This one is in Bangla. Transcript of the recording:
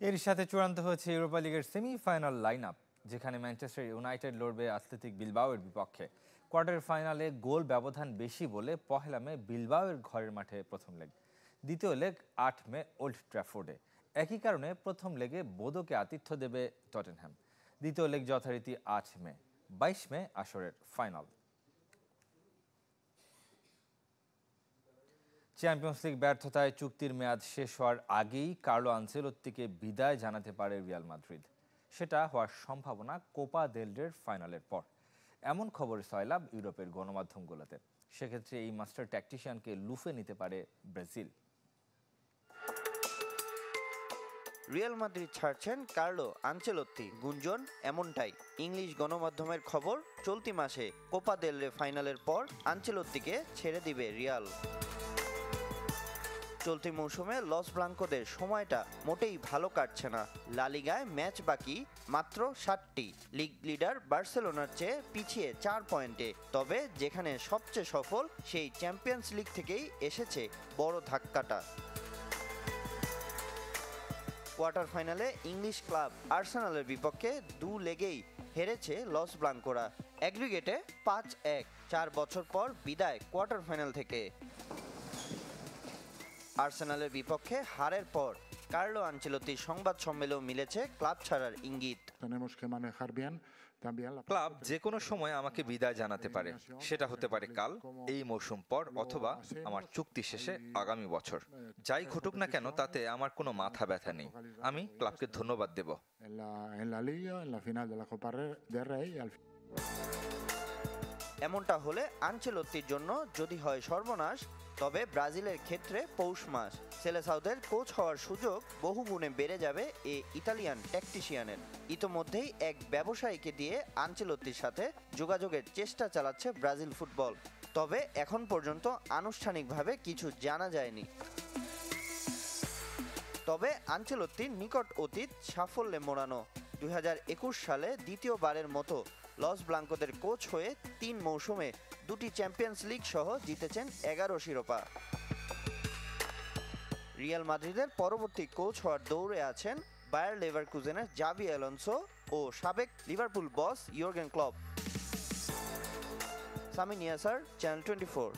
এর সাথে চূড়ান্ত হয়েছে ইউরোপা লিগের সেমিফাইনাল লাইন আপ, যেখানে ম্যানচেস্টার ইউনাইটেড লড়বে অ্যাথলেটিক বিলবাওয়ের বিপক্ষে। কোয়ার্টার ফাইনালে গোল ব্যবধান বেশি বলে পহেলা মে বিলবাওয়ের ঘরের মাঠে প্রথম লেগ, দ্বিতীয় লেগ ৮ মে ওল্ড ট্র্যাফোর্ডে। একই কারণে প্রথম লেগে বোদোকে আতিথ্য দেবে টটেনহ্যাম, দ্বিতীয় লেগ যথারীতি ৮ মে। ২২ মে আসরের ফাইনাল। চ্যাম্পিয়ন্স লিগ ব্যর্থতায় চুক্তির মেয়াদ শেষ হওয়ার আগেই কার্লো আনচেলোত্তিকে বিদায় জানাতে পারে রিয়াল মাদ্রিদ। সেটা হওয়ার সম্ভাবনা কোপা দেল রের ফাইনালের পর, এমন খবর সয়লাব ইউরোপের গণমাধ্যমগুলোতে। সেক্ষেত্রে এই মাস্টার ট্যাকটিশিয়ানকে লুফে নিতে পারে ব্রাজিল। রিয়াল মাদ্রিদ ছাড়ছেন কার্লো আনচেলোত্তি, গুঞ্জন এমনটাই। ইংলিশ গণমাধ্যমের খবর, চলতি মাসে কোপা দেল রে ফাইনালের পর আনচেলোত্তিকে ছেড়ে দিবে রিয়াল। চলতি মৌসুমে লস ব্লাঙ্কোদের সময়টা মোটেই ভালো কাটছে না। লা লিগায় ম্যাচ বাকি মাত্র ৭টি, লিগ লিডার বার্সেলোনার চেয়ে পিছিয়ে ৪ পয়েন্টে। তবে যেখানে সবচেয়ে সফল সেই চ্যাম্পিয়ন্স লিগ থেকেই এসেছে বড় ধাক্কাটা। কোয়ার্টার ফাইনালে ইংলিশ ক্লাব আর্সেনালের বিপক্ষে ২ লেগেই হেরেছে লস ব্লাঙ্কোরা। অ্যাগ্রিগেটে ৫-১। ৪ বছর পর বিদায় কোয়ার্টার ফাইনাল থেকে। আর্সেনালের বিপক্ষে হারের পর কার্লো আনচেলোত্তির সংবাদ সম্মেলনে মিলেছে ক্লাব ছাড়ার ইঙ্গিত। ক্লাব যে কোনো সময় আমাকে বিদায় জানাতে পারে, সেটা হতে পারে কাল, এই মৌসুম পর, অথবা আমার চুক্তি শেষে আগামী বছর। যাই ঘটুক না কেন তাতে আমার কোনো মাথা ব্যথা নেই। আমি ক্লাবকে ধন্যবাদ দেব। এমনটা হলে আনচেলোত্তির জন্য যদি হয় সর্বনাশ, তবে ব্রাজিলের ক্ষেত্রে পৌষ মাস। সেলেসাউদের কোচ হওয়ার সুযোগ বহুগুণে বেড়ে যাবে এই ইতালিয়ান ট্যাকটিশিয়ানের। ইতোমধ্যেই এক ব্যবসায়ীকে দিয়ে আনচেলোত্তির সাথে যোগাযোগের চেষ্টা চালাচ্ছে ব্রাজিল ফুটবল। তবে এখন পর্যন্ত আনুষ্ঠানিকভাবে কিছু জানা যায়নি। তবে আনচেলোত্তির নিকট অতীত সাফল্যে মোড়ানো। ২০২১ সালে দ্বিতীয়বারের মতো লস ব্লাঙ্কোদের কোচ হয়ে ৩ মৌসুমে ২টি চ্যাম্পিয়ন্স লিগ সহ জিতেছেন ১১ শিরোপা। রিয়াল মাদ্রিদের পরবর্তী কোচ হওয়ার দৌড়ে আছেন বায়ার লেভারকুজেনের জাভি অ্যালোনসো ও সাবেক লিভারপুল বস ইয়র্গেন ক্লপ। সামি নিয়াসার, চ্যানেল 24।